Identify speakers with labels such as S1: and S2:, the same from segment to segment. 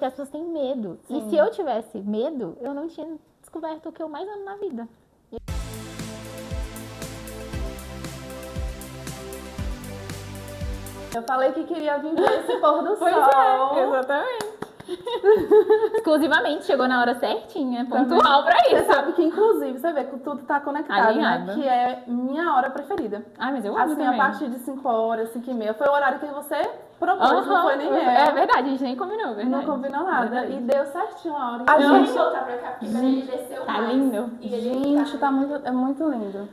S1: porque as pessoas têm medo.
S2: Sim.
S1: E se eu tivesse medo, eu não tinha descoberto o que eu mais amo na vida.
S2: Eu falei que queria vir ver esse pôr do
S1: Pois
S2: sol.
S1: é, exatamente. Exclusivamente, chegou na hora certinha, pontual pra
S2: Você
S1: isso.
S2: sabe que, inclusive, você vê que tudo tá conectado,
S1: Alinhado.
S2: né? Que é minha hora preferida.
S1: Ai, mas eu amo
S2: Assim,
S1: também.
S2: a partir de 5 horas, 5 e meia. Foi o horário que você propôs, não foi nem eu.
S1: É verdade, a gente nem combinou, verdade.
S2: Não combinou nada.
S1: Verdade.
S2: E deu certinho a hora.
S1: A
S2: Não.
S1: gente
S3: voltar pra cá, porque pra ele desceu
S1: tá
S3: mais.
S1: lindo.
S3: E ele
S2: Gente, tá muito, é muito lindo.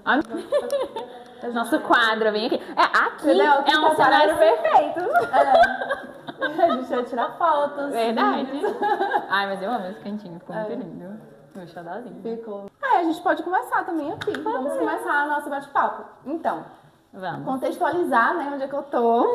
S1: Nosso quadro, vem aqui. Aqui
S2: Entendeu?
S1: é um cenário perfeito.
S2: A gente vai tirar fotos.
S1: Verdade. Ai, mas eu amo esse cantinho, ficou muito
S2: É.
S1: lindo. Meu xodózinho.
S2: Ficou. A gente pode começar também aqui. Vamos começar o nosso bate-papo. Então,
S1: Vamos.
S2: contextualizar, né, onde é que eu tô.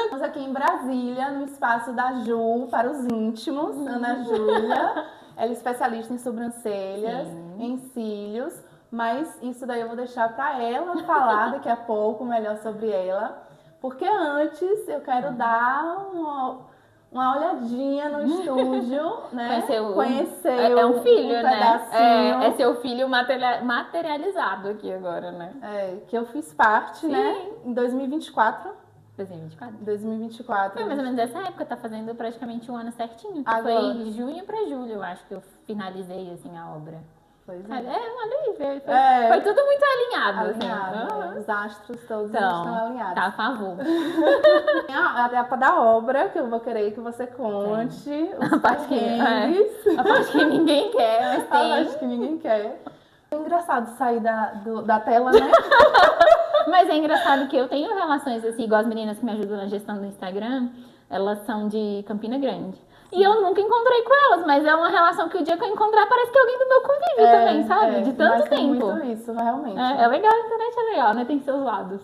S2: Estamos aqui em Brasília, no espaço da Ju, para os íntimos. Ana Júlia. Ela é especialista em sobrancelhas, em cílios. Mas isso daí eu vou deixar para ela falar daqui a pouco melhor sobre ela. Porque antes eu quero dar uma olhadinha no estúdio, né? Conhecer
S1: é um filho,
S2: um
S1: né?
S2: pedacinho.
S1: É seu filho materializado aqui agora, né?
S2: Que eu fiz parte, né? Em 2024.
S1: 2024.
S2: 2024.
S1: Foi mais ou menos essa época, tá fazendo praticamente um ano certinho. Que
S2: Agora.
S1: foi de junho pra julho, eu acho que eu finalizei, assim, a obra.
S2: Pois
S1: Olha
S2: é.
S1: Foi foi tudo muito alinhado,
S2: Alinhado,
S1: assim.
S2: Os astros todos
S1: Então,
S2: estão alinhados.
S1: tá a favor.
S2: Tem a etapa da obra, que eu vou querer que você conte os
S1: A parte que-
S2: perrengues.
S1: A parte que ninguém quer, mas
S2: A
S1: tem.
S2: parte que ninguém quer. É engraçado sair da tela, né?
S1: Mas é engraçado que eu tenho relações assim, igual as meninas que me ajudam na gestão do Instagram, elas são de Campina Grande. E eu nunca encontrei com elas, mas é uma relação que o dia que eu encontrar parece que é alguém do meu convívio também, sabe? De tanto
S2: mas tem
S1: tempo.
S2: muito isso, realmente.
S1: É legal, a internet é legal, né? Tem seus lados.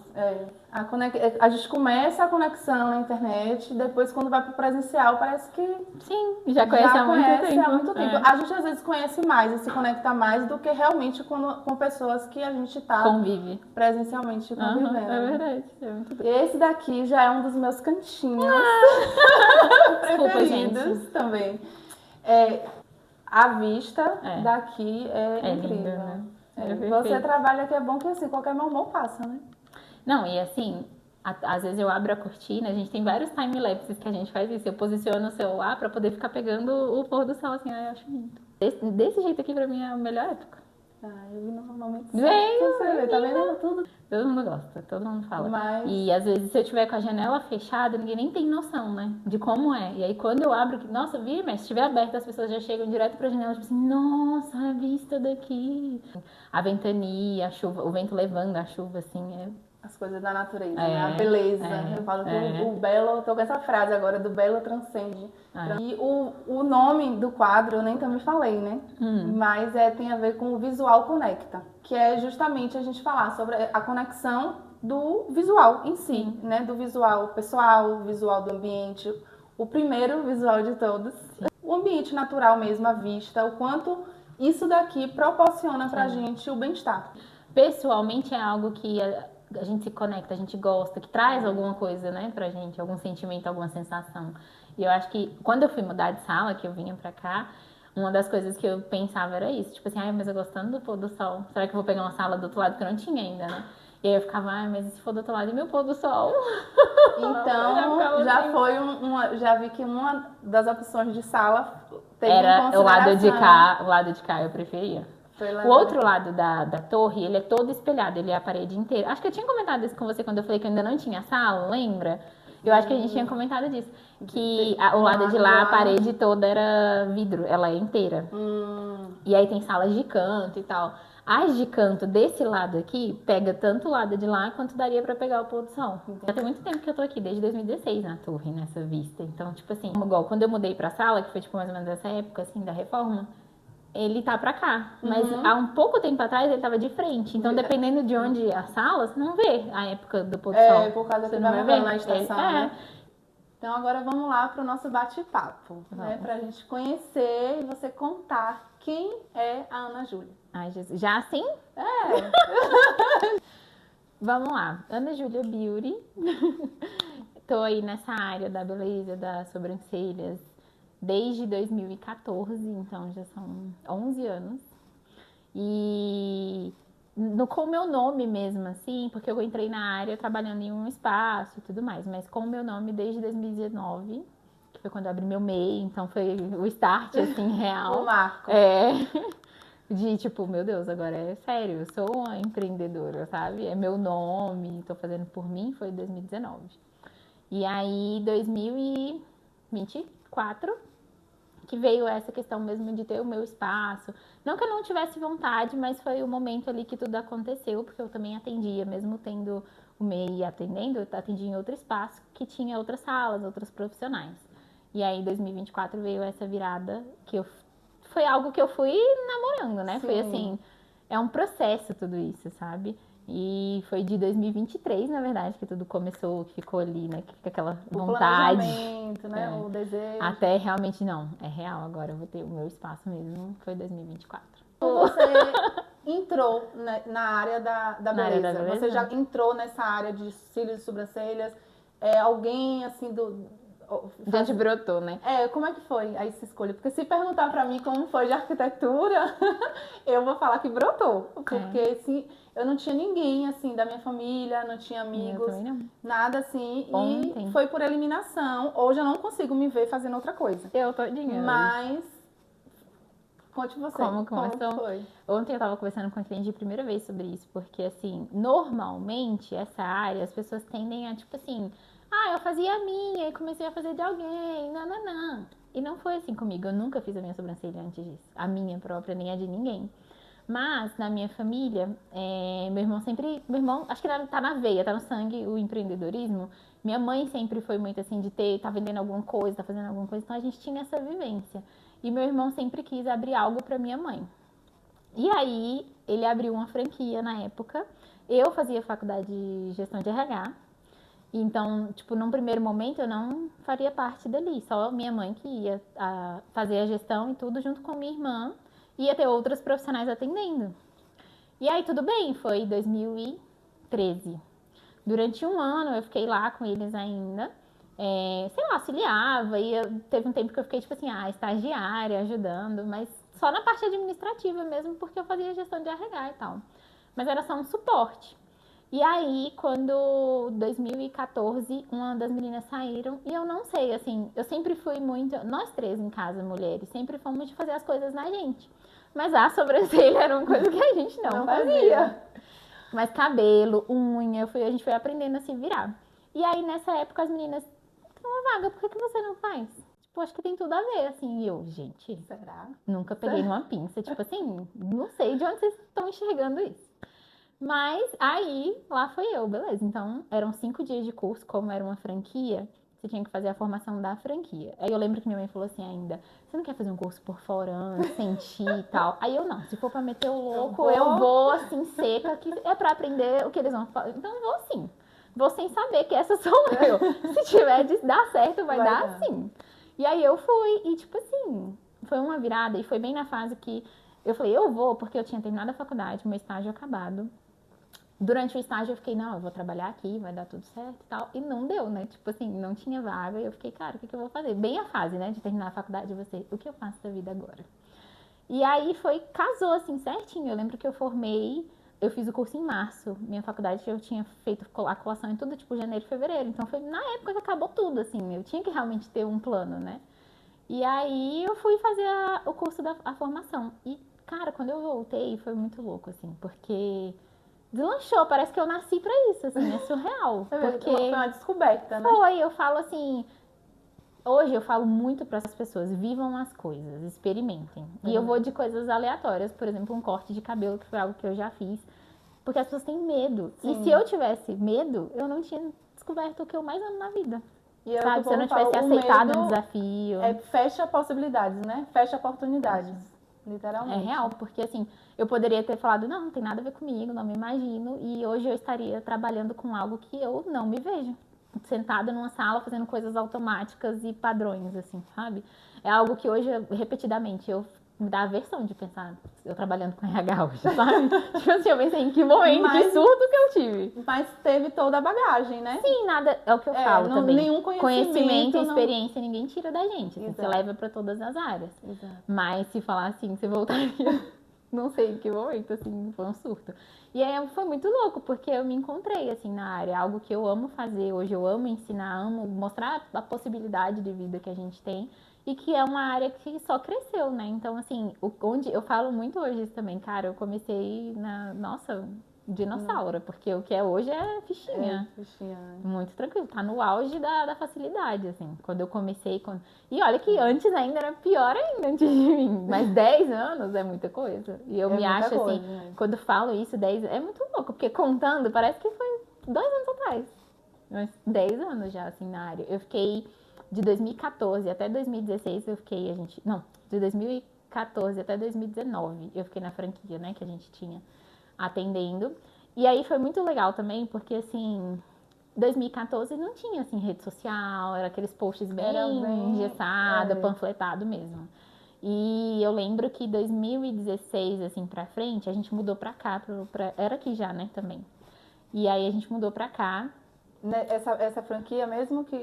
S2: A gente começa a conexão na internet, depois quando vai pro presencial parece que
S1: Sim, já conhece há muito tempo.
S2: há muito tempo. A gente às vezes conhece mais e se conecta mais do que realmente com pessoas que a gente tá
S1: Convive.
S2: presencialmente convivendo.
S1: É verdade. É muito bom.
S2: Esse daqui já é um dos meus cantinhos
S1: Desculpa,
S2: preferidos
S1: gente.
S2: também. A vista daqui é incrível.
S1: lindo, né?
S2: Você
S1: Perfeito.
S2: trabalha aqui, é bom que assim, qualquer mamão passa, né?
S1: Não, e assim, às vezes eu abro a cortina, a gente tem vários time-lapses que a gente faz isso. Eu posiciono o celular pra poder ficar pegando o pôr do sol, assim, eu acho lindo. Desse jeito aqui pra mim é a melhor época.
S2: Eu vi no momento
S1: Veio,
S2: certo, você vê, tá vendo tudo?
S1: Todo mundo gosta, todo mundo fala.
S2: Mas-
S1: E às vezes se eu tiver com a janela fechada, ninguém nem tem noção, né? De como é. E aí quando eu abro, nossa, mas se estiver aberta, as pessoas já chegam direto pra janela, tipo assim, nossa, a vista daqui. A ventania, a chuva, o vento levando a chuva, assim,
S2: As coisas da natureza, né? A beleza. Eu falo que o belo, eu tô com essa frase agora, do belo transcende. E o nome do quadro eu nem também falei, né? Mas tem a ver com o visual conecta, que é justamente a gente falar sobre a conexão do visual em si, né? Do visual pessoal, visual do ambiente, o primeiro visual de todos. O ambiente natural mesmo, a vista, o quanto isso daqui proporciona pra gente o bem-estar.
S1: Pessoalmente é algo que a gente se conecta, a gente gosta, que traz alguma coisa, né, pra gente, algum sentimento, alguma sensação. E eu acho que quando eu fui mudar de sala, que eu vinha pra cá, uma das coisas que eu pensava era isso, tipo assim, mas eu gostando do pôr do sol, será que eu vou pegar uma sala do outro lado que eu não tinha ainda, né? E aí eu ficava, mas e se for do outro lado e meu pôr do sol?
S2: Então, já vi que uma das opções de sala teve
S1: Era
S2: em
S1: o lado de
S2: consideração.
S1: cá, o lado de cá eu preferia.
S2: Foi lá.
S1: O outro lado da torre, ele é todo espelhado, ele é a parede inteira. Acho que eu tinha comentado isso com você quando eu falei que eu ainda não tinha sala, lembra? Eu acho que a gente tinha comentado disso. Que o lado de lá, a parede toda era vidro, ela é inteira. E aí tem salas de canto e tal. As de canto desse lado aqui, pega tanto o lado de lá quanto daria pra pegar o pôr do sol. Já tem muito tempo que eu tô aqui, desde 2016 na torre, nessa vista. Então, tipo assim, igual quando eu mudei pra sala, que foi tipo mais ou menos essa época, assim, da reforma, ele tá pra cá. Mas há um pouco tempo atrás ele tava de frente. Então, dependendo de onde a sala, você não vê a época do pôr do sol.
S2: Por causa que
S1: Você
S2: vai
S1: não
S2: mudando
S1: ver.
S2: na estação, né? Então agora vamos lá pro nosso bate-papo, né? Pra gente conhecer e você contar quem é a Ana Júlia.
S1: Ai, Jesus. Já assim? Vamos lá. Ana Júlia Beauty. Tô aí nessa área da beleza, das sobrancelhas, desde 2014, então já são 11 anos. E com o meu nome mesmo, assim, porque eu entrei na área trabalhando em um espaço e tudo mais, mas com o meu nome desde 2019, que foi quando eu abri meu MEI, então foi o start, assim, real.
S2: O marco.
S1: De tipo, meu Deus, agora é sério, eu sou uma empreendedora, sabe? É meu nome, tô fazendo por mim, foi 2019. E aí, 2024, que veio essa questão mesmo de ter o meu espaço. Não que eu não tivesse vontade, mas foi o momento ali que tudo aconteceu, porque eu também atendia, mesmo tendo o MEI atendendo, eu atendia em outro espaço que tinha outras salas, outros profissionais. E aí, 2024 veio essa virada que foi algo que eu fui namorando, né? Sim. Foi assim, é um processo tudo isso, sabe? E foi de 2023, na verdade, que tudo começou, que ficou ali, né? Com aquela vontade.
S2: O planejamento, né? O desejo.
S1: Até realmente não, é real agora, eu vou ter o meu espaço mesmo, foi 2024.
S2: Você entrou na área da beleza.
S1: Área da beleza?
S2: Você já entrou nessa área de cílios e sobrancelhas? Alguém, assim,
S1: De onde brotou, né?
S2: Como é que foi aí essa escolha? Porque se perguntar pra mim como foi de arquitetura, eu vou falar que brotou. Porque assim, eu não tinha ninguém, assim, da minha família, não tinha amigos, nada assim. Ontem. E foi por eliminação. Hoje eu não consigo me ver fazendo outra coisa.
S1: Eu tô dinheiro.
S2: Mas, conte você.
S1: Como foi? Ontem eu tava conversando com a cliente de primeira vez sobre isso. Porque, assim, normalmente, essa área, as pessoas tendem a, tipo assim... eu fazia a minha e comecei a fazer de alguém, não. E não foi assim comigo, eu nunca fiz a minha sobrancelha antes disso. A minha própria, nem a de ninguém. Mas, na minha família, meu irmão, acho que tá na veia, tá no sangue o empreendedorismo. Minha mãe sempre foi muito assim, tá vendendo alguma coisa, tá fazendo alguma coisa, então a gente tinha essa vivência. E meu irmão sempre quis abrir algo pra minha mãe. E aí, ele abriu uma franquia na época. Eu fazia faculdade de gestão de RH. Então, tipo, num primeiro momento eu não faria parte dali, só minha mãe que ia fazer a gestão e tudo junto com minha irmã, ia ter outros profissionais atendendo. E aí tudo bem, foi 2013. Durante um ano eu fiquei lá com eles ainda, auxiliava, teve um tempo que eu fiquei tipo assim, estagiária, ajudando, mas só na parte administrativa mesmo, porque eu fazia gestão de RH e tal. Mas era só um suporte. E aí, quando 2014, uma das meninas saíram, e eu não sei, assim, eu sempre fui muito, nós três em casa, mulheres, sempre fomos de fazer as coisas na gente. Mas a sobrancelha era uma coisa que a gente não fazia. Mas cabelo, unha, a gente foi aprendendo a se virar. E aí, nessa época, as meninas, tem uma vaga, por que você não faz? Tipo, acho que tem tudo a ver, assim, e eu, gente,
S2: será?
S1: Nunca peguei numa pinça, tipo assim, não sei de onde vocês estão enxergando isso. Mas aí, lá foi eu, beleza. Então, eram 5 dias de curso, como era uma franquia, você tinha que fazer a formação da franquia. Aí eu lembro que minha mãe falou assim ainda, você não quer fazer um curso por fora, sentir e tal? Aí eu não, se for pra meter o louco, eu vou assim, seca, que é pra aprender o que eles vão fazer. Então eu vou sim, vou sem saber que essa sou eu. Se tiver de dar certo, vai dar sim. E aí eu fui, e tipo assim, foi uma virada, e foi bem na fase que eu falei, eu vou, porque eu tinha terminado a faculdade, meu estágio acabado. Durante o estágio eu fiquei, não, eu vou trabalhar aqui, vai dar tudo certo e tal. E não deu, né? Tipo assim, não tinha vaga. E eu fiquei, cara, o que eu vou fazer? Bem a fase, né? De terminar a faculdade, o que eu faço da vida agora? E aí casou assim, certinho. Eu lembro que eu eu fiz o curso em março. Minha faculdade eu tinha feito a colação em tudo, tipo, janeiro e fevereiro. Então foi na época que acabou tudo, assim. Eu tinha que realmente ter um plano, né? E aí eu fui fazer o curso a formação. E, cara, quando eu voltei, foi muito louco, assim, porque... deslanchou, parece que eu nasci pra isso, assim, é surreal. Porque
S2: foi uma descoberta, né?
S1: Eu falo assim, hoje eu falo muito para as pessoas, vivam as coisas, experimentem. E eu vou de coisas aleatórias, por exemplo, um corte de cabelo, que foi algo que eu já fiz, porque as pessoas têm medo. Sim. E se eu tivesse medo, eu não tinha descoberto o que eu mais amo na vida.
S2: E
S1: sabe, se eu não tivesse aceitado o desafio.
S2: Fecha possibilidades, né? Fecha oportunidades. Literalmente.
S1: É real, porque assim, eu poderia ter falado, não tem nada a ver comigo, não me imagino, e hoje eu estaria trabalhando com algo que eu não me vejo. Sentada numa sala fazendo coisas automáticas e padrões, assim, sabe? É algo que hoje, repetidamente, eu me dá aversão de pensar eu trabalhando com RH hoje, sabe? Tipo assim, eu pensei, em que momento, que surto que eu tive.
S2: Mas teve toda a bagagem, né?
S1: Sim, nada, é o que eu falo também.
S2: Nenhum conhecimento
S1: e experiência ninguém tira da gente. Assim, você leva pra todas as áreas.
S2: Exato.
S1: Mas se falar assim, você voltaria, não sei em que momento, assim, foi um surto. E aí foi muito louco, porque eu me encontrei, assim, na área. Algo que eu amo fazer hoje, eu amo ensinar, amo mostrar a possibilidade de vida que a gente tem. E que é uma área que só cresceu, né? Então, assim, onde eu falo muito hoje isso também, cara, eu comecei nossa, dinossauro, porque o que é hoje é fichinha.
S2: Fichinha.
S1: Muito tranquilo, tá no auge da facilidade, assim. Quando eu comecei, e olha que antes ainda era pior ainda, antes de mim. Mas 10 anos é muita coisa. E eu me acho coisa, assim, né? Quando falo isso, 10 é muito louco, porque contando, parece que foi 2 anos atrás. Mas 10 anos já, assim, na área. Eu fiquei... De 2014 até 2016 eu fiquei, de 2014 até 2019 eu fiquei na franquia, né, que a gente tinha atendendo. E aí foi muito legal também, porque assim, 2014 não tinha assim rede social, era aqueles posts bem engessado, panfletado mesmo. E eu lembro que 2016 assim pra frente, a gente mudou pra cá, era aqui já, né, também. E aí a gente mudou pra cá.
S2: Essa franquia mesmo que...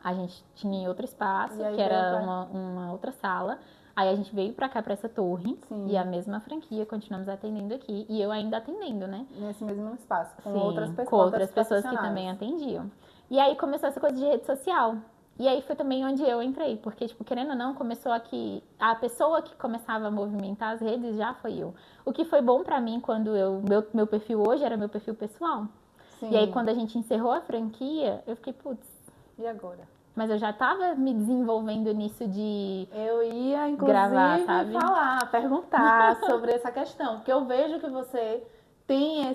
S1: A gente tinha em outro espaço, que era uma outra sala. Aí a gente veio pra cá, pra essa torre. Sim. E a mesma franquia, continuamos atendendo aqui. E eu ainda atendendo, né?
S2: Nesse mesmo espaço, com
S1: outras pessoas que também atendiam. E aí começou essa coisa de rede social. E aí foi também onde eu entrei. Porque, tipo, querendo ou não, começou aqui... A pessoa que começava a movimentar as redes já foi eu. O que foi bom pra mim quando meu perfil hoje era meu perfil pessoal. Sim. E aí, quando a gente encerrou a franquia, eu fiquei, putz...
S2: E agora?
S1: Mas eu já tava me desenvolvendo nisso de
S2: eu ia, inclusive,
S1: gravar, sabe?
S2: perguntar sobre essa questão. Porque eu vejo que você tem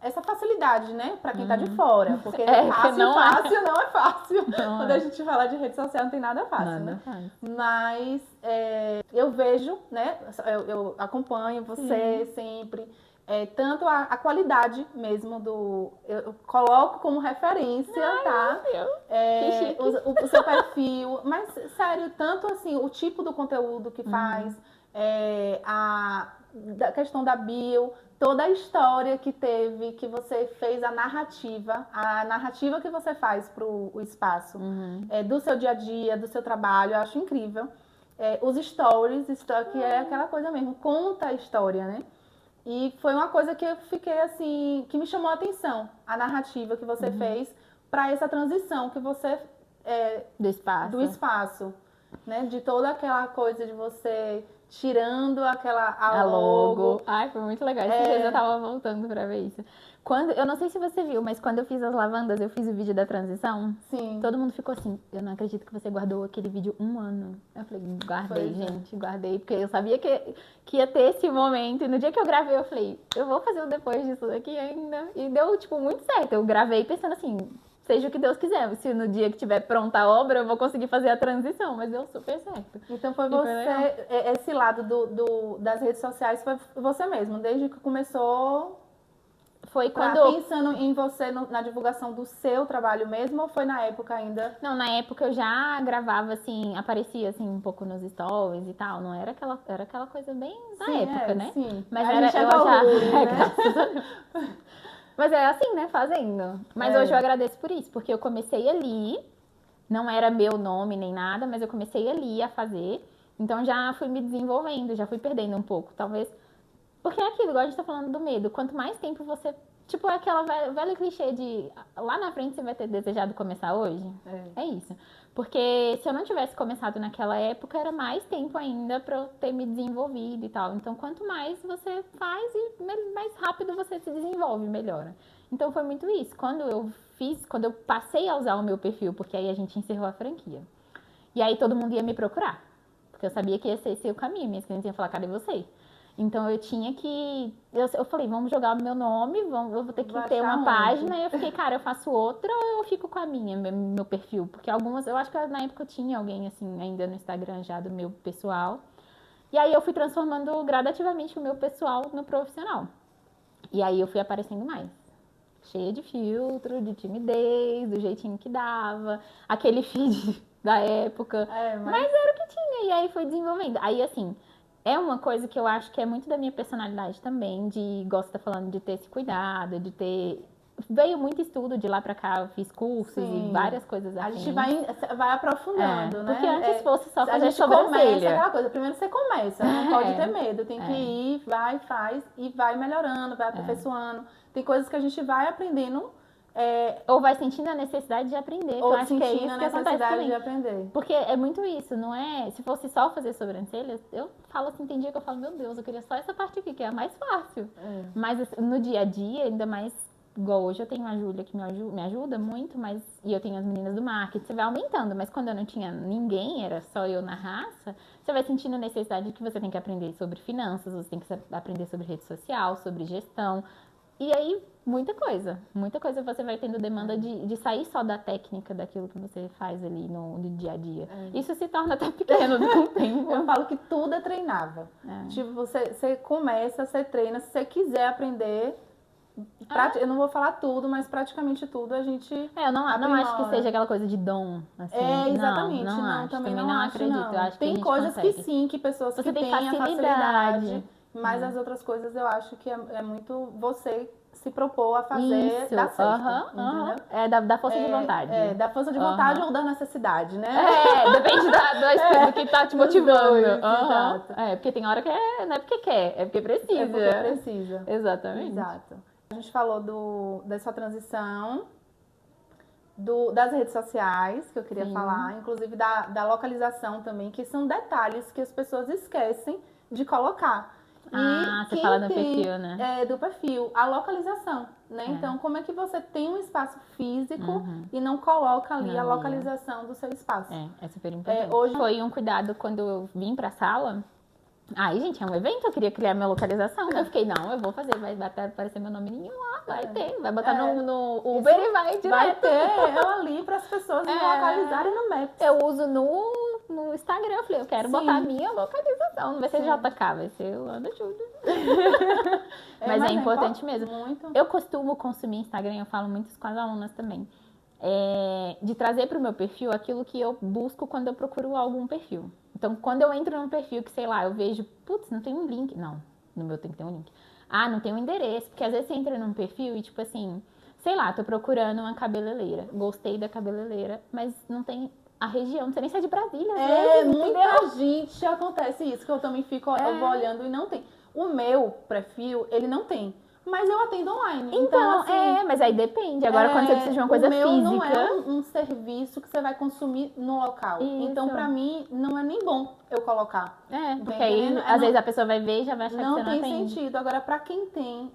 S2: essa facilidade, né? Pra quem tá de fora. Porque fácil não é fácil. Quando a gente fala de rede social, não tem nada fácil, né? Mas eu vejo, né? Eu acompanho você sempre... tanto a qualidade mesmo eu coloco como referência, tá? O seu perfil, mas sério, tanto assim, o tipo do conteúdo que faz, a questão da bio, toda a história que teve, que você fez a narrativa que você faz pro o espaço, do seu dia a dia, do seu trabalho, eu acho incrível. Os stories, que é aquela coisa mesmo, conta a história, né? E foi uma coisa que eu fiquei assim, que me chamou a atenção, a narrativa que você fez para essa transição que você...
S1: do
S2: espaço, né? De toda aquela coisa de você tirando a
S1: logo. Ai, foi muito legal. Esses dias eu tava voltando pra ver isso. Eu não sei se você viu, mas quando eu fiz as lavandas, eu fiz o vídeo da transição.
S2: Sim.
S1: Todo mundo ficou assim, eu não acredito que você guardou aquele vídeo 1 ano. Eu falei, guardei, gente, guardei. Porque eu sabia que ia ter esse momento. E no dia que eu gravei, eu falei, eu vou fazer o depois disso daqui ainda. E deu, tipo, muito certo. Eu gravei pensando assim, seja o que Deus quiser. Se no dia que tiver pronta a obra, eu vou conseguir fazer a transição. Mas deu super certo.
S2: Então foi você, esse lado das redes sociais, foi você mesmo. Desde que começou...
S1: Foi quando...
S2: Pensando em você na divulgação do seu trabalho mesmo, ou foi na época ainda?
S1: Não, na época eu já gravava, assim, aparecia, assim, um pouco nos stories e tal. Não era aquela coisa bem da época, né?
S2: Sim.
S1: Mas eu já... Graças a Deus. Mas é assim, né? Fazendo. Mas hoje eu agradeço por isso, porque eu comecei ali, não era meu nome nem nada, mas eu comecei ali a fazer. Então já fui me desenvolvendo, já fui perdendo um pouco, talvez... Porque é aquilo, igual a gente tá falando do medo. Quanto mais tempo você... Tipo, é aquela velho clichê de... Lá na frente você vai ter desejado começar hoje. É isso. Porque se eu não tivesse começado naquela época, era mais tempo ainda pra eu ter me desenvolvido e tal. Então, quanto mais você faz, mais rápido você se desenvolve, melhora. Então, foi muito isso. Quando eu passei a usar o meu perfil, porque aí a gente encerrou a franquia. E aí todo mundo ia me procurar. Porque eu sabia que ia ser esse o caminho. Minhas clientes iam falar, cadê você? Então, eu tinha que... Eu falei, vamos jogar o meu nome, eu vou ter que ter uma página. E eu fiquei, cara, eu faço outra ou eu fico com a minha, meu perfil? Porque algumas... Eu acho que na época eu tinha alguém, assim, ainda no Instagram já do meu pessoal. E aí, eu fui transformando gradativamente o meu pessoal no profissional. E aí, eu fui aparecendo mais. Cheia de filtro, de timidez, do jeitinho que dava. Aquele feed da época. Mas era o que tinha, e aí foi desenvolvendo. Aí, assim, é uma coisa que eu acho que é muito da minha personalidade também, de, gosta falando, de ter esse cuidado, de ter... Veio muito estudo de lá pra cá, eu fiz cursos e várias coisas assim.
S2: A gente vai aprofundando, né?
S1: Porque antes fosse só fazer
S2: sobrancelha.
S1: sobrancelha.
S2: Aquela coisa, primeiro você começa, não pode ter medo, tem que ir, vai, faz e vai melhorando, vai aperfeiçoando. Tem coisas que a gente vai aprendendo.
S1: Ou vai sentindo a necessidade de aprender,
S2: ou
S1: eu acho que é isso
S2: sentindo a
S1: que acontece
S2: necessidade
S1: também.
S2: de aprender.
S1: Porque é muito isso, não é? Se fosse só fazer sobrancelhas, eu falo assim, tem dia que eu falo, meu Deus, eu queria só essa parte aqui, que é a mais fácil. Mas assim, no dia a dia, ainda mais, igual hoje eu tenho a Júlia que me ajuda muito, e eu tenho as meninas do marketing, você vai aumentando, mas quando eu não tinha ninguém, era só eu na raça, você vai sentindo a necessidade de que você tem que aprender sobre finanças, você tem que aprender sobre rede social, sobre gestão, e aí muita coisa você vai tendo demanda de sair só da técnica daquilo que você faz ali no dia a dia. Isso se torna até pequeno com o tempo.
S2: Eu falo que tudo é treinável. Tipo, você começa, você treina, se você quiser aprender... Eu não vou falar tudo, mas praticamente tudo a gente
S1: eu não acho que seja aquela coisa de dom, assim.
S2: Exatamente.
S1: Também não acredito.
S2: Não.
S1: Eu acho
S2: tem
S1: que
S2: coisas
S1: consegue.
S2: que sim, que pessoas
S1: você
S2: que
S1: tem
S2: têm a facilidade. Mas as outras coisas eu acho que é muito você se propor a fazer dar certo. Entendeu?
S1: É da força de vontade.
S2: Da força de vontade ou da necessidade, né?
S1: Depende do que tá te motivando.
S2: Exato.
S1: Porque tem hora que não é porque quer, é porque precisa.
S2: É porque precisa.
S1: Exatamente.
S2: Exato. A gente falou dessa transição, das redes sociais, que eu queria falar, inclusive da localização também, que são detalhes que as pessoas esquecem de colocar.
S1: Você fala do perfil, né?
S2: Do perfil, a localização, né? Então, como é que você tem um espaço físico e não coloca ali a localização do seu espaço?
S1: É super importante. Hoje foi um cuidado quando eu vim pra sala. Aí, gente, é um evento, eu queria criar minha localização. Eu fiquei, não, eu vou fazer, vai aparecer meu nome nenhum lá, vai ter. Vai botar no Uber e vai direto.
S2: Vai ter eu ali para as pessoas me localizarem no Maps.
S1: Eu uso no Instagram, eu falei, eu quero botar a minha localização. Não vai ser JK, vai ser o Ana Júlia. Mas é importante mesmo.
S2: Muito.
S1: Eu costumo consumir Instagram, eu falo muito isso com as alunas também. De trazer para o meu perfil aquilo que eu busco quando eu procuro algum perfil. Então, quando eu entro num perfil que, sei lá, eu vejo, putz, não tem um link. Não, no meu tem que ter um link. Não tem um endereço. Porque às vezes você entra num perfil e, tipo assim, sei lá, tô procurando uma cabeleireira. Gostei da cabeleireira, mas não tem a região, não sei nem se é de Brasília.
S2: Muita gente acontece isso, que eu também fico eu vou olhando e não tem. O meu perfil, ele não tem. Mas eu atendo online. Então assim,
S1: mas aí depende. Agora, quando você precisa de uma coisa física...
S2: não é um serviço que você vai consumir no local.
S1: Isso.
S2: Então, pra mim, não é nem bom eu colocar.
S1: Porque aí, às vezes, a pessoa vai ver e já vai achar que você não atende.
S2: Não tem sentido. Agora, pra quem tem...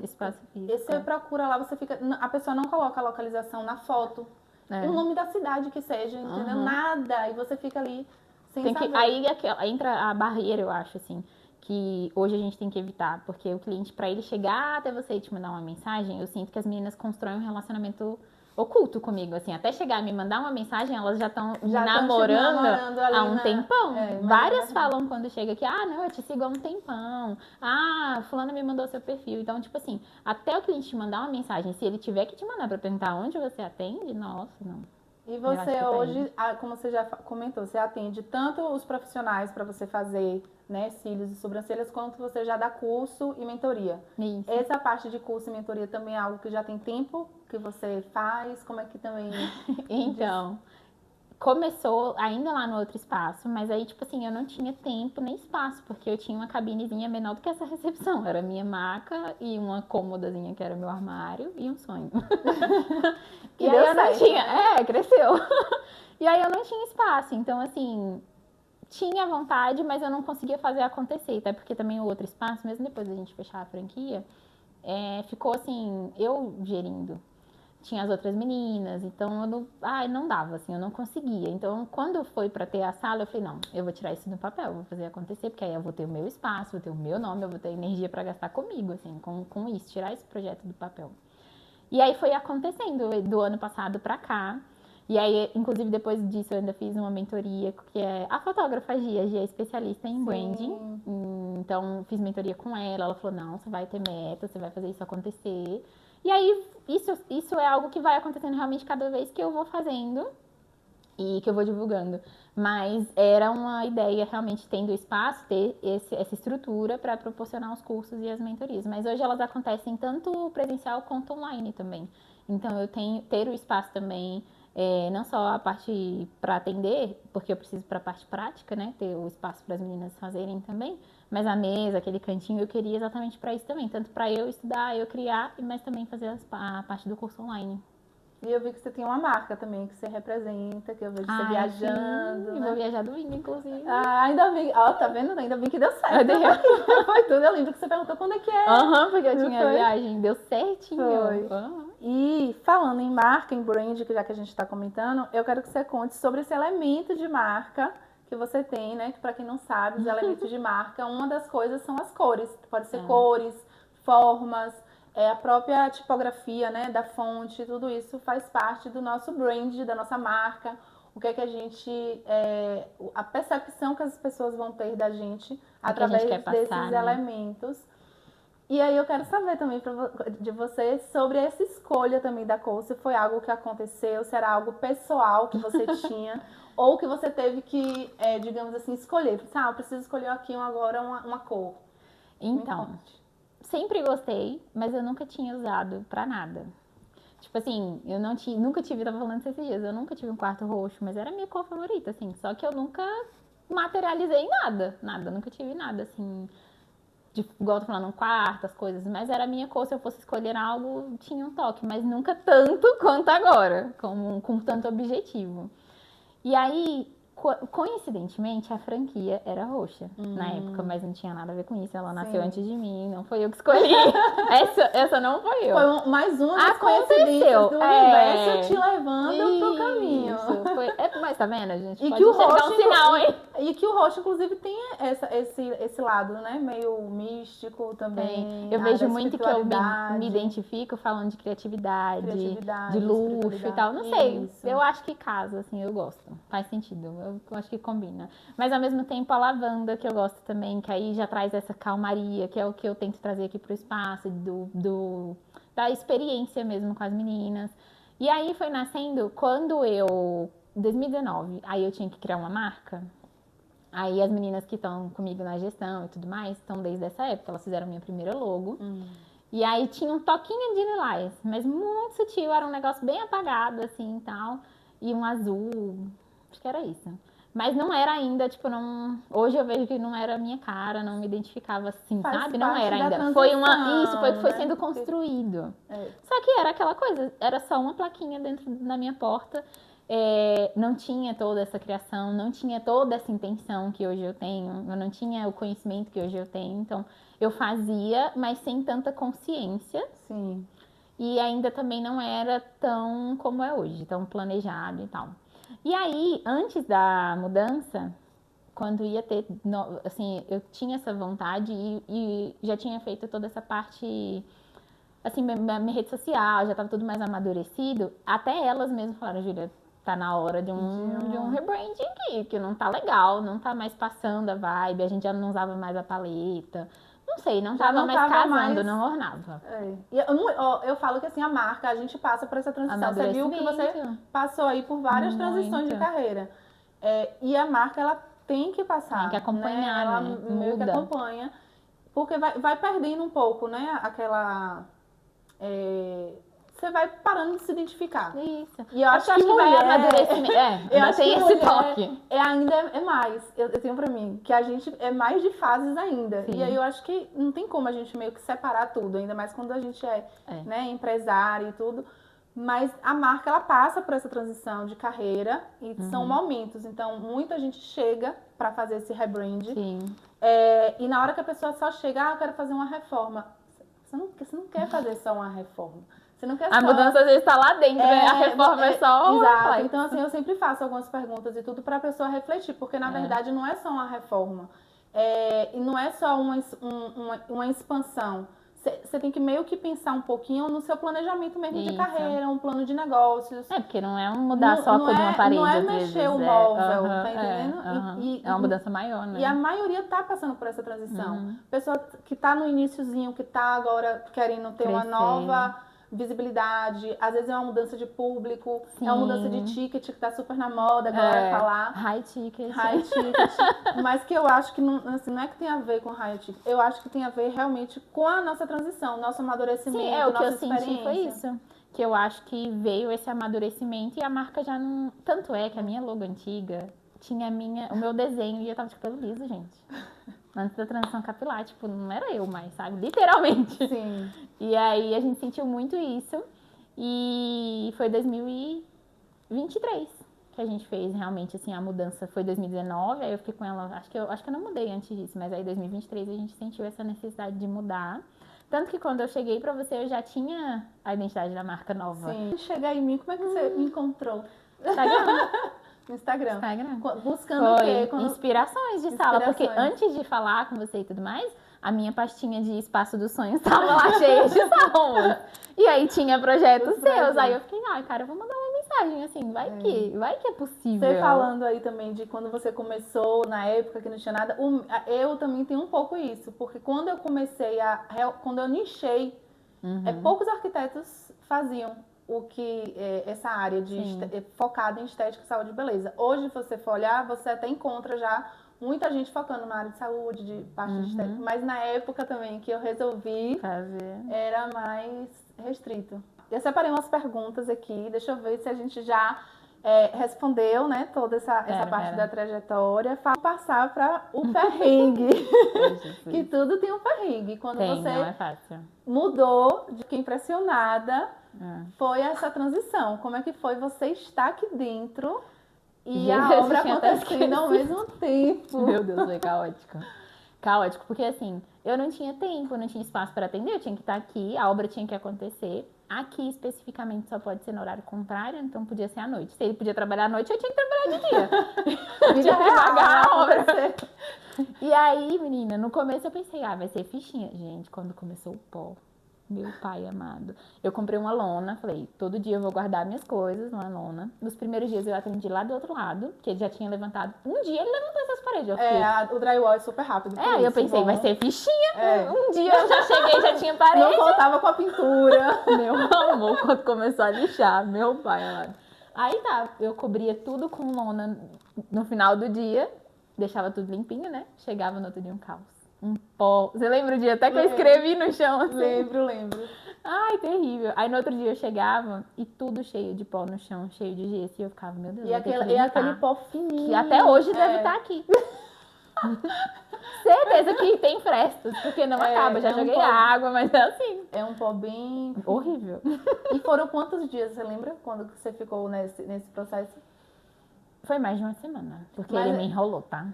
S1: espaço físico.
S2: Você procura lá, você fica... A pessoa não coloca a localização na foto. O nome da cidade que seja, entendeu? Nada. E você fica ali sem saber.
S1: Aí entra a barreira, eu acho, assim... que hoje a gente tem que evitar, porque o cliente, para ele chegar até você e te mandar uma mensagem, eu sinto que as meninas constroem um relacionamento oculto comigo, assim, até chegar a me mandar uma mensagem, elas já estão namorando há um tempão. Várias falam quando chega aqui, não, eu te sigo há um tempão, fulano me mandou seu perfil, então, tipo assim, até o cliente te mandar uma mensagem, se ele tiver que te mandar para perguntar onde você atende, nossa, não.
S2: E você hoje, como você já comentou, você atende tanto os profissionais para você fazer, né, cílios e sobrancelhas, quanto você já dá curso e mentoria.
S1: Isso.
S2: Essa parte de curso e mentoria também é algo que já tem tempo que você faz? Como é que também...
S1: Então, começou ainda lá no outro espaço, mas aí, tipo assim, eu não tinha tempo nem espaço, porque eu tinha uma cabinezinha menor do que essa recepção. Era minha maca e uma cômodazinha que era meu armário e um sonho. E aí eu não tinha... cresceu. E aí eu não tinha espaço, então assim... Tinha vontade, mas eu não conseguia fazer acontecer, até porque também o outro espaço, mesmo depois da gente fechar a franquia, ficou assim, eu gerindo. Tinha as outras meninas, então eu não dava, assim, eu não conseguia. Então, quando foi pra ter a sala, eu falei, não, eu vou tirar isso do papel, vou fazer acontecer, porque aí eu vou ter o meu espaço, vou ter o meu nome, eu vou ter energia pra gastar comigo, assim, com isso, tirar esse projeto do papel. E aí foi acontecendo do ano passado pra cá. E aí, inclusive, depois disso, eu ainda fiz uma mentoria, que é a fotógrafa Gia. A Gia é especialista em branding. Então, fiz mentoria com ela. Ela falou, não, você vai ter meta, você vai fazer isso acontecer. E aí, isso é algo que vai acontecendo realmente cada vez que eu vou fazendo. e que eu vou divulgando. Mas era uma ideia realmente tendo espaço, ter essa estrutura para proporcionar os cursos e as mentorias. Mas hoje elas acontecem tanto presencial quanto online também. Então eu tenho ter o espaço também, não só a parte para atender, porque eu preciso para a parte prática, né? Ter o espaço para as meninas fazerem também. Mas a mesa, aquele cantinho, eu queria exatamente para isso também. Tanto para eu estudar, eu criar, mas também fazer a parte do curso online.
S2: E eu vi que você tem uma marca também que você representa, que eu vejo você viajando.
S1: Sim, né? Vou viajar domingo, inclusive.
S2: Ainda bem. Ó, tá vendo? Ainda bem que deu certo. Foi tudo. Eu lembro que você perguntou quando é que é.
S1: Porque eu tinha viagem. Deu certinho.
S2: Foi. E falando em marca, em brand, que já que a gente tá comentando, eu quero que você conte sobre esse elemento de marca que você tem, né? Que pra quem não sabe, os elementos de marca, uma das coisas são as cores. Pode ser cores, formas, a própria tipografia, né, da fonte, tudo isso faz parte do nosso brand, da nossa marca, o que é que a gente, a percepção que as pessoas vão ter da gente através desses elementos. E aí eu quero saber também de você sobre essa escolha também da cor, se foi algo que aconteceu, se era algo pessoal que você tinha, ou que você teve que, digamos assim, escolher. Eu preciso escolher aqui agora uma cor.
S1: Então, sempre gostei, mas eu nunca tinha usado pra nada. Tipo assim, eu nunca tive, tava falando esses dias, eu nunca tive um quarto roxo, mas era a minha cor favorita, assim. Só que eu nunca materializei nada, nunca tive nada, assim, igual eu tô falando, um quarto, as coisas. Mas era a minha cor, se eu fosse escolher algo, tinha um toque, mas nunca tanto quanto agora, com tanto objetivo. E aí, coincidentemente, a franquia era roxa na época, mas não tinha nada a ver com isso. Ela nasceu antes de mim, não foi eu que escolhi. essa não foi eu.
S2: Foi mais uma das coincidências do universo te levando pro caminho.
S1: Mas tá vendo, gente?
S2: E
S1: pode enxergar um sinal, hein?
S2: E que o roxo, inclusive, tem esse lado, né? Meio místico também.
S1: Eu vejo muito que eu me identifico falando de criatividade de luxo e tal. Não sei, eu acho que casa, assim, eu gosto. Faz sentido. Eu acho que combina. Mas ao mesmo tempo a lavanda, que eu gosto também, que aí já traz essa calmaria, que é o que eu tento trazer aqui pro espaço, da experiência mesmo com as meninas. E aí foi nascendo quando em 2019, aí eu tinha que criar uma marca. Aí as meninas que estão comigo na gestão e tudo mais, estão desde essa época, elas fizeram minha primeira logo. E aí tinha um toquinho de lilás, mas muito sutil, era um negócio bem apagado, assim, e tal. E um azul, acho que era isso. Mas não era ainda, tipo, não... Hoje eu vejo que não era a minha cara, não me identificava assim, sabe? Não era ainda. Foi o que foi sendo construído. Só que era aquela coisa, era só uma plaquinha dentro da minha porta. Não tinha toda essa criação, não tinha toda essa intenção que hoje eu tenho. Eu não tinha o conhecimento que hoje eu tenho. Então, eu fazia, mas sem tanta consciência.
S2: Sim.
S1: E ainda também não era tão como é hoje, tão planejado e tal. E aí, antes da mudança, quando ia ter, assim, eu tinha essa vontade e já tinha feito toda essa parte, assim, minha rede social, já estava tudo mais amadurecido. Até elas mesmas falaram, Júlia, tá na hora de um rebranding aqui, que não tá legal, não tá mais passando a vibe, a gente já não usava mais a paleta. Não sei, não tava mais casando, não ornava.
S2: Eu falo que assim, a marca, a gente passa por essa transição. Você viu que você passou aí por várias transições de carreira. E a marca, ela tem que passar.
S1: Tem que acompanhar,
S2: Ela
S1: meio
S2: que acompanha. Porque vai perdendo um pouco, né? Aquela... Você vai parando de se identificar.
S1: Isso.
S2: E eu acho que vai
S1: amadurecimento. Ainda tem esse toque.
S2: Ainda é mais. Eu tenho pra mim que a gente é mais de fases ainda. Sim. E aí eu acho que não tem como a gente meio que separar tudo, ainda mais quando a gente né, empresário e tudo. Mas a marca, ela passa por essa transição de carreira e são momentos. Então, muita gente chega pra fazer esse rebrand.
S1: Sim.
S2: E na hora que a pessoa só chega, eu quero fazer uma reforma. Você não quer fazer só uma reforma. Você não quer
S1: a mudança às vezes está lá dentro, né? A reforma é só
S2: exato. Reflexo. Então, assim, eu sempre faço algumas perguntas e tudo para a pessoa refletir, porque na verdade não é só uma reforma. E não é só uma expansão. Você tem que meio que pensar um pouquinho no seu planejamento mesmo de carreira, um plano de negócios.
S1: Porque não é mudar só a cor de uma parede.
S2: Não é mexer o móvel, tá entendendo?
S1: É uma mudança maior, né?
S2: E a maioria tá passando por essa transição. Pessoa que tá no iniciozinho, que tá agora querendo ter uma nova visibilidade, às vezes é uma mudança de público,
S1: Sim.
S2: é uma mudança de ticket que tá super na moda agora falar.
S1: High ticket.
S2: High ticket. Mas que eu acho que não, assim, não é que tem a ver com high ticket, eu acho que tem a ver realmente com a nossa transição, nosso amadurecimento,
S1: Sim, o que eu
S2: nossa
S1: senti foi isso. Que eu acho que veio esse amadurecimento e a marca já não... Tanto é que a minha logo antiga tinha o meu desenho e eu tava de cabelo liso, gente. Antes da transição capilar, tipo, não era eu mais, sabe? Literalmente.
S2: Sim.
S1: E aí a gente sentiu muito isso. E foi 2023 que a gente fez realmente, assim, a mudança. Foi 2019, aí eu fiquei com ela... Acho que eu não mudei antes disso, mas aí 2023 a gente sentiu essa necessidade de mudar. Tanto que quando eu cheguei pra você, eu já tinha a identidade da marca nova.
S2: Sim. Chegar em mim, como é que você me encontrou?
S1: Instagram.
S2: No Instagram. Buscando
S1: Foi
S2: o quê?
S1: inspirações de sala, porque antes de falar com você e tudo mais, a minha pastinha de Espaço dos Sonhos estava lá cheia de salmos. E aí tinha projetos seus. Aí eu fiquei, cara, eu vou mandar uma mensagem assim, vai que é possível.
S2: Você falando aí também de quando você começou, na época que não tinha nada, eu também tenho um pouco isso, porque quando eu comecei quando eu nichei, poucos arquitetos faziam o que essa área focada em estética, saúde e beleza. Hoje, se você for olhar, você até encontra já muita gente focando na área de saúde, de parte de estética. Mas na época também que eu resolvi fazer, era mais restrito. Eu separei umas perguntas aqui, deixa eu ver se a gente já respondeu, né, toda essa parte da trajetória. Passar para o perrengue. Que tudo tem um perrengue. Quando você
S1: não é fácil.
S2: Mudou, fiquei impressionada. Foi essa transição. Como é que foi você estar aqui dentro e a obra acontecendo ao mesmo tempo?
S1: Meu Deus, foi caótico. Caótico, porque assim, eu não tinha tempo, não tinha espaço para atender, eu tinha que estar aqui, a obra tinha que acontecer. Aqui, especificamente, só pode ser no horário contrário, então podia ser à noite. Se ele podia trabalhar à noite, eu tinha que trabalhar de dia. Eu tinha que pagar a obra. E aí, menina, no começo eu pensei, vai ser fichinha. Gente, quando começou o pó, meu pai amado. Eu comprei uma lona, falei, todo dia eu vou guardar minhas coisas numa lona. Nos primeiros dias eu atendi lá do outro lado, que ele já tinha levantado. Um dia ele levantou essas paredes. Eu fiquei...
S2: O drywall é super rápido.
S1: Eu pensei, vai ser fichinha. Um dia eu já cheguei, já tinha parede.
S2: Não voltava com a pintura.
S1: Meu amor, quando começou a lixar, meu pai amado. Aí tá, eu cobria tudo com lona no final do dia, deixava tudo limpinho, né? Chegava no outro dia um caos. Um pó. Você lembra o dia até que eu escrevi no chão assim?
S2: Lembro.
S1: Ai, terrível. Aí no outro dia eu chegava e tudo cheio de pó no chão, cheio de gesso. E eu ficava, meu Deus,
S2: e aquele pó fininho.
S1: Que até hoje deve estar aqui. Certeza que tem frestas, porque não acaba. Já joguei água, mas é assim.
S2: É um pó bem...
S1: horrível.
S2: E foram quantos dias, você lembra? Quando você ficou nesse processo?
S1: Foi mais de uma semana, porque ele me enrolou, tá?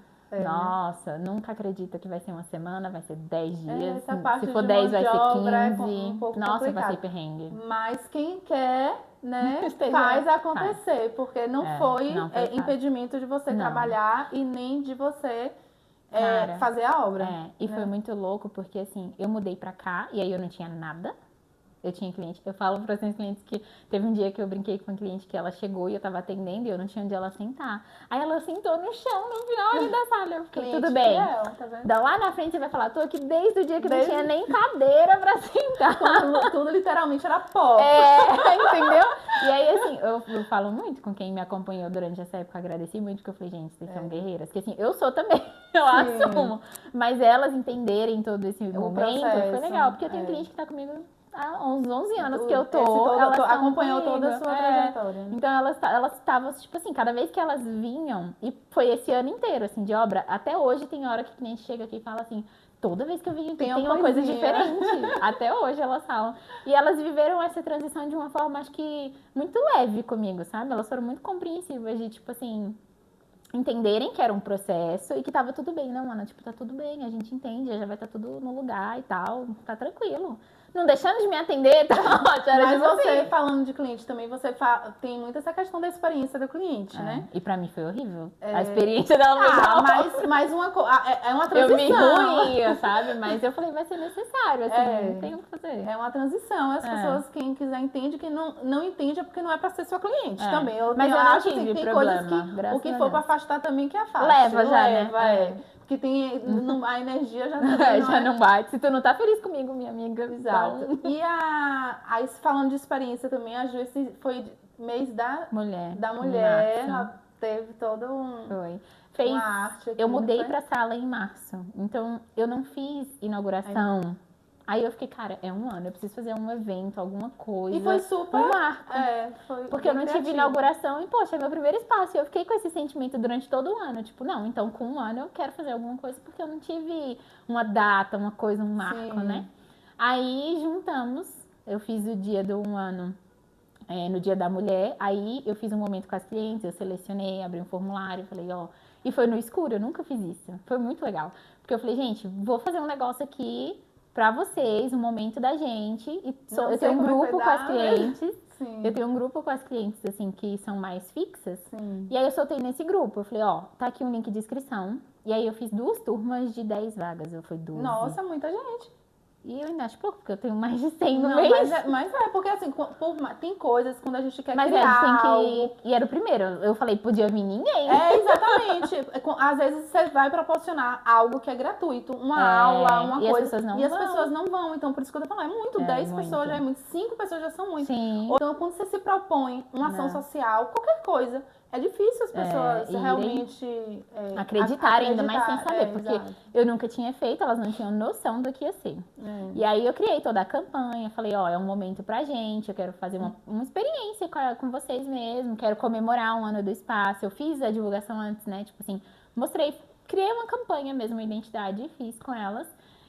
S1: Nossa, nunca acredita que vai ser uma semana, vai ser 10 dias. Se for 10, vai ser 15. Nossa, vai ser perrengue.
S2: Mas quem quer, né, faz acontecer, porque não foi impedimento de você trabalhar e nem de você fazer a obra.
S1: E foi muito louco, porque assim, eu mudei pra cá e aí eu não tinha nada. Eu tinha cliente, eu falo para os meus clientes que teve um dia que eu brinquei com uma cliente que ela chegou e eu tava atendendo e eu não tinha onde ela sentar. Aí ela sentou no chão no final ali da sala. Eu fiquei, tudo bem. Tá lá na frente você vai falar, tô aqui desde o dia que não tinha nem cadeira pra sentar.
S2: Tudo literalmente era pó.
S1: Entendeu? E aí, assim, eu falo muito com quem me acompanhou durante essa época, agradeci muito, porque eu falei, gente, vocês são guerreiras. Porque assim, eu sou também, eu assumo. Mas elas entenderem todo esse momento foi legal, porque eu tenho cliente que tá comigo há uns 11 anos que eu tô.
S2: Elas acompanhou toda a sua trajetória. Né?
S1: Então elas estavam, tipo assim, cada vez que elas vinham, e foi esse ano inteiro, assim, de obra, até hoje tem hora que o cliente chega aqui e fala assim, toda vez que eu vim aqui tem uma coisa diferente. Até hoje elas falam. E elas viveram essa transição de uma forma, acho que, muito leve comigo, sabe? Elas foram muito compreensivas de, tipo assim, entenderem que era um processo e que tava tudo bem. Não, Ana, tipo, tá tudo bem, a gente entende, já vai estar tudo no lugar e tal, tá tranquilo. Não deixando de me atender, tá ótimo.
S2: Mas você, falando de cliente também, você tem muito essa questão da experiência do cliente, né?
S1: E pra mim foi horrível. A experiência dela foi
S2: mas é uma transição.
S1: Eu me ruía, sabe? Mas eu falei, vai ser necessário, assim, não tem o que fazer.
S2: É uma transição. As pessoas, quem quiser entende, quem não entende é porque não é pra ser seu cliente também.
S1: Mas eu acho que tem
S2: problema,
S1: coisas
S2: que o que for pra afastar também que afasta.
S1: Leva já, né?
S2: que tem a energia já
S1: já não bate. Se tu não tá feliz comigo, minha amiga.
S2: Exato.
S1: Então...
S2: E aí, falando de experiência também, a Ju, esse foi mês da mulher. Ela teve todo uma arte aqui.
S1: Eu mudei pra sala em março. Então, eu não fiz inauguração. Aí eu fiquei, cara, é um ano, eu preciso fazer um evento, alguma coisa.
S2: E foi super
S1: um marco.
S2: Foi
S1: porque eu não tive inauguração e, poxa, é meu primeiro espaço. E eu fiquei com esse sentimento durante todo o ano. Tipo, não, então com um ano eu quero fazer alguma coisa, porque eu não tive uma data, uma coisa, um marco, né? Aí juntamos, eu fiz o dia do um ano no Dia da Mulher. Aí eu fiz um momento com as clientes, eu selecionei, abri um formulário, falei, ó. E foi no escuro, eu nunca fiz isso. Foi muito legal. Porque eu falei, gente, vou fazer um negócio aqui pra vocês, um momento da gente. E eu tenho um grupo com as clientes. Sim. Eu tenho um grupo com as clientes, assim, que são mais fixas. Sim. E aí eu soltei nesse grupo. Eu falei, ó, tá aqui um link de inscrição. E aí eu fiz 2 turmas de 10 vagas. Eu fui 12.
S2: Nossa, muita gente.
S1: E eu ainda acho pouco, porque eu tenho mais de 100 no mês.
S2: Mas porque assim, tem coisas quando a gente quer
S1: criar
S2: a
S1: gente tem que... E era o primeiro. Eu falei, podia vir ninguém.
S2: Exatamente. Às vezes você vai proporcionar algo que é gratuito. Uma aula, uma coisa. As pessoas não vão. Então, por isso que eu tô falando, é muito. 10 pessoas já é muito. 5 pessoas já são muito. Sim. Então, quando você se propõe uma ação social, qualquer coisa, é difícil as pessoas realmente
S1: acreditarem, ainda mais sem saber, porque eu nunca tinha feito, elas não tinham noção do que ia ser. E aí eu criei toda a campanha, falei, ó, é um momento pra gente, eu quero fazer uma experiência com vocês mesmo, quero comemorar um ano do espaço. Eu fiz a divulgação antes, né, tipo assim, criei uma campanha mesmo, uma identidade, fiz com elas.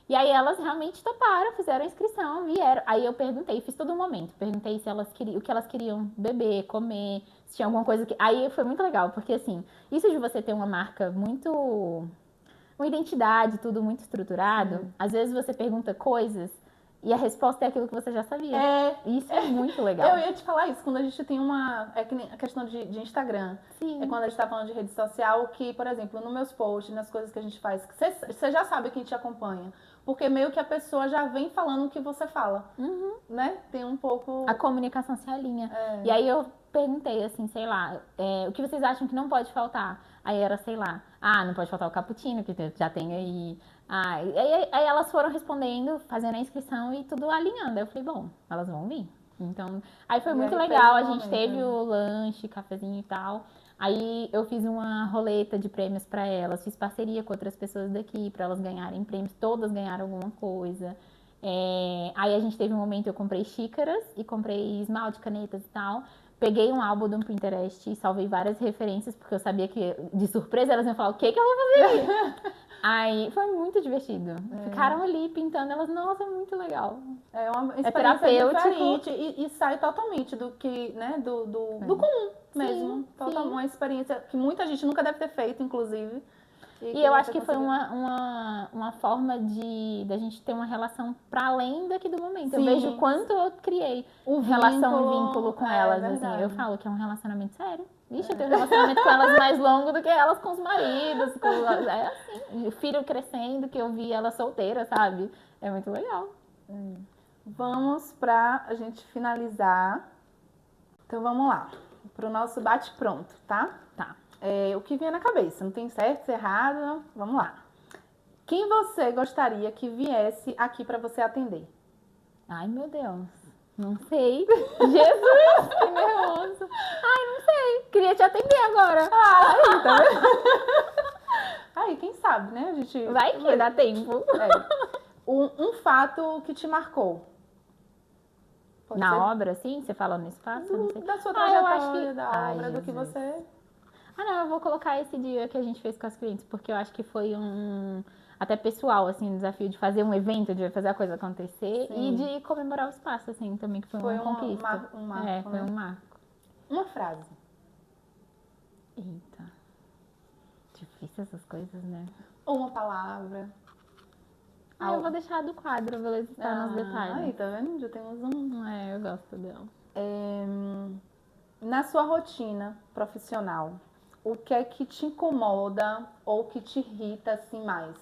S1: E aí elas realmente toparam, fizeram a inscrição, vieram. Aí eu perguntei, fiz todo um momento. Perguntei se elas queriam, o que elas queriam beber, comer, se tinha alguma coisa que... Aí foi muito legal, porque assim, isso de você ter uma marca muito... uma identidade, tudo muito estruturado, às vezes você pergunta coisas e a resposta é aquilo que você já sabia. Isso é muito legal.
S2: Eu ia te falar isso, quando a gente tem uma... É que nem a questão de Instagram. Sim. É quando a gente tá falando de rede social, que, por exemplo, nos meus posts, nas coisas que a gente faz, você já sabe quem te acompanha. Porque meio que a pessoa já vem falando o que você fala, né? Tem um pouco...
S1: A comunicação se alinha. E aí eu perguntei, assim, sei lá, o que vocês acham que não pode faltar? Aí era, sei lá, não pode faltar o cappuccino, que já tem aí. Aí elas foram respondendo, fazendo a inscrição e tudo alinhando. Aí eu falei, bom, elas vão vir. Então, aí foi muito legal, a gente teve o lanche, cafezinho e tal. Aí eu fiz uma roleta de prêmios para elas, fiz parceria com outras pessoas daqui para elas ganharem prêmios, todas ganharam alguma coisa. Aí a gente teve um momento, eu comprei xícaras e comprei esmalte, canetas e tal. Peguei um álbum do Pinterest e salvei várias referências, porque eu sabia que, de surpresa, elas iam falar, o que eu vou fazer? Aí foi muito divertido. Ficaram ali pintando, elas, nossa, muito legal.
S2: É uma experiência diferente e sai totalmente do que, né, do comum mesmo. Totalmente uma experiência que muita gente nunca deve ter feito, inclusive.
S1: E eu acho que foi uma forma da gente ter uma relação para além daqui do momento. Eu vejo o quanto eu criei relação e vínculo com elas. Assim, eu falo que é um relacionamento sério. Vixe, eu tenho um relacionamento com elas mais longo do que elas com os maridos. É assim, o filho crescendo, que eu vi ela solteira, sabe? É muito legal.
S2: Vamos pra a gente finalizar. Então vamos lá. Pro nosso bate-pronto, tá?
S1: Tá.
S2: O que vier na cabeça, não tem certo, errado, vamos lá. Quem você gostaria que viesse aqui para você atender?
S1: Ai, meu Deus, não sei. Jesus, que nervoso. Ai, não sei, queria te atender agora.
S2: Ai, tá vendo? Aí, quem sabe, né? A gente
S1: vai que dá tempo.
S2: Um fato que te marcou.
S1: Pode ser? Obra, sim? Você fala no espaço? Não sei.
S2: Da sua trajetória, da obra, do que você...
S1: não, eu vou colocar esse dia que a gente fez com as clientes, porque eu acho que foi até pessoal, assim, um desafio de fazer um evento, de fazer a coisa acontecer e de comemorar o espaço, assim, também, que foi uma conquista.
S2: Um marco,
S1: foi um marco.
S2: Uma frase.
S1: Eita. Difícil essas coisas, né?
S2: Ou uma palavra.
S1: Eu vou deixar do quadro, beleza? Tá nos detalhes.
S2: Aí, tá vendo? Já temos
S1: eu gosto dela.
S2: Na sua rotina profissional, o que é que te incomoda ou que te irrita assim mais?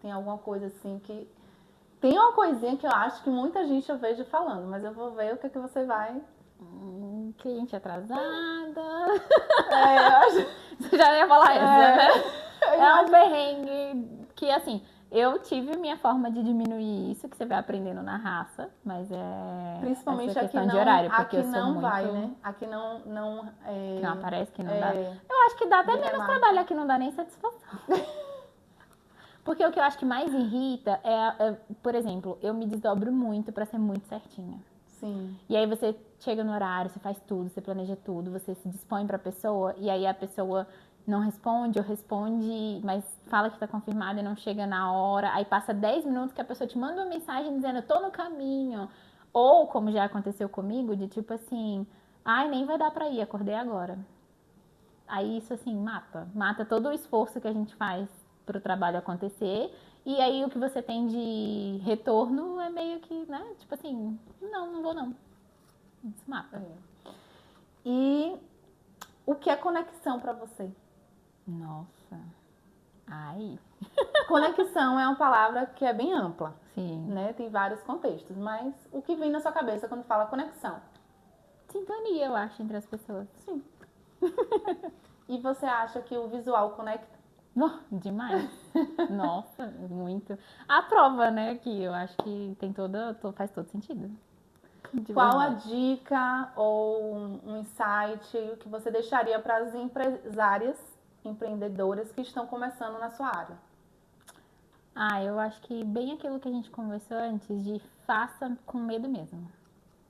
S2: Tem alguma coisa assim que... Tem uma coisinha que eu acho que muita gente eu vejo falando, mas eu vou ver o que é que você vai...
S1: Cliente atrasada.
S2: Eu acho...
S1: Você já ia falar essa, né? É um perrengue que, assim, eu tive minha forma de diminuir isso, que você vai aprendendo na raça, mas é
S2: principalmente
S1: essa questão
S2: aqui não,
S1: de horário, porque
S2: aqui
S1: eu sou
S2: não
S1: muito...
S2: vai, né? Aqui não
S1: Que não aparece, que não dá. Eu acho que dá até menos trabalho, aqui não dá nem satisfação. Porque o que eu acho que mais irrita por exemplo, eu me desdobro muito pra ser muito certinha.
S2: Sim.
S1: E aí você chega no horário, você faz tudo, você planeja tudo, você se dispõe pra pessoa, e aí a pessoa não responde, ou responde, mas fala que tá confirmada e não chega na hora. Aí passa 10 minutos que a pessoa te manda uma mensagem dizendo, eu tô no caminho. Ou, como já aconteceu comigo, de tipo assim, ai, nem vai dar pra ir, acordei agora. Aí isso, assim, mata todo o esforço que a gente faz pro trabalho acontecer. E aí o que você tem de retorno é meio que, né, tipo assim, não vou não. Isso mata.
S2: E o que é conexão pra você?
S1: Nossa. Ai.
S2: Conexão é uma palavra que é bem ampla.
S1: Sim.
S2: Né? Tem vários contextos, mas o que vem na sua cabeça quando fala conexão?
S1: Sintonia, eu acho, entre as pessoas.
S2: Sim. E você acha que o visual conecta?
S1: Demais. Nossa, muito. A prova, né, que eu acho que tem faz todo sentido.
S2: Qual a dica ou um insight que você deixaria para as empresárias, empreendedoras que estão começando na sua área?
S1: Eu acho que bem aquilo que a gente conversou antes, de faça com medo mesmo.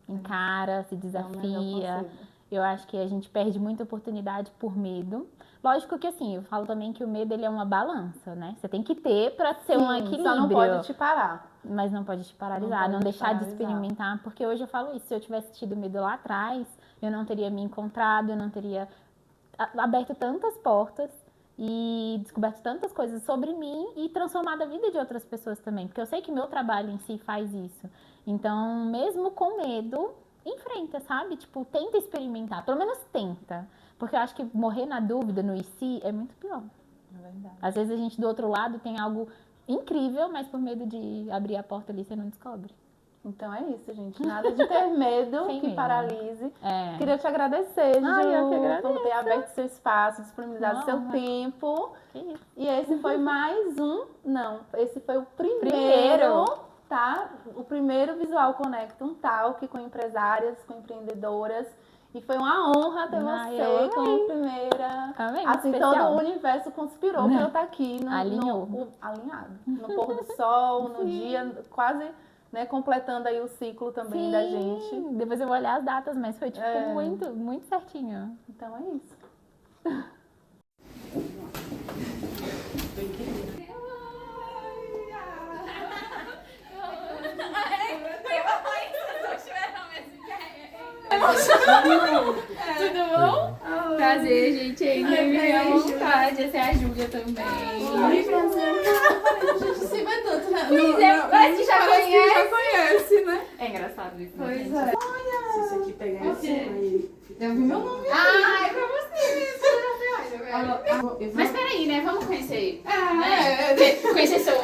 S1: Encara, se desafia. Eu acho que a gente perde muita oportunidade por medo. Lógico que assim, eu falo também que o medo ele é uma balança, né? Você tem que ter para ser um equilíbrio.
S2: Só não pode te parar.
S1: Mas não pode te paralisar, não deixar de experimentar. Porque hoje eu falo isso, se eu tivesse tido medo lá atrás, eu não teria me encontrado, eu não teria aberto tantas portas e descoberto tantas coisas sobre mim e transformado a vida de outras pessoas também. Porque eu sei que meu trabalho em si faz isso. Então, mesmo com medo, enfrenta, sabe? Tipo, tenta experimentar. Pelo menos tenta. Porque eu acho que morrer na dúvida, no e se, é muito pior.
S2: É verdade.
S1: Às vezes a gente do outro lado tem algo incrível, mas por medo de abrir a porta ali, você não descobre.
S2: Então é isso, gente. Nada de ter medo que paralise. Queria te agradecer, Ju,
S1: eu que agradeço.
S2: por ter aberto seu espaço, disponibilizado seu tempo.
S1: Que isso.
S2: E esse foi mais esse foi o primeiro, tá? O primeiro Visual Conecta, um talk com empresárias, com empreendedoras. E foi uma honra ter você como primeira. Assim, todo o universo conspirou para eu estar aqui alinhado. No pôr do sol, no dia, quase, né, completando aí o ciclo também da gente.
S1: Depois eu vou olhar as datas, mas foi tipo muito, muito certinho.
S2: Então é isso.
S3: Tudo bom? Prazer, gente. Ainda à vontade. Essa é a Júlia também.
S2: Oi, prazer. A gente se vê tanto, né?
S3: Pois é, parece que já
S4: conhece, né?
S3: É engraçado isso.
S4: Pois é. Se isso aqui pegar assim, aí...
S2: Eu vi meu nome.
S3: É pra você. Mas peraí, né? Vamos conhecer. Conhecer seu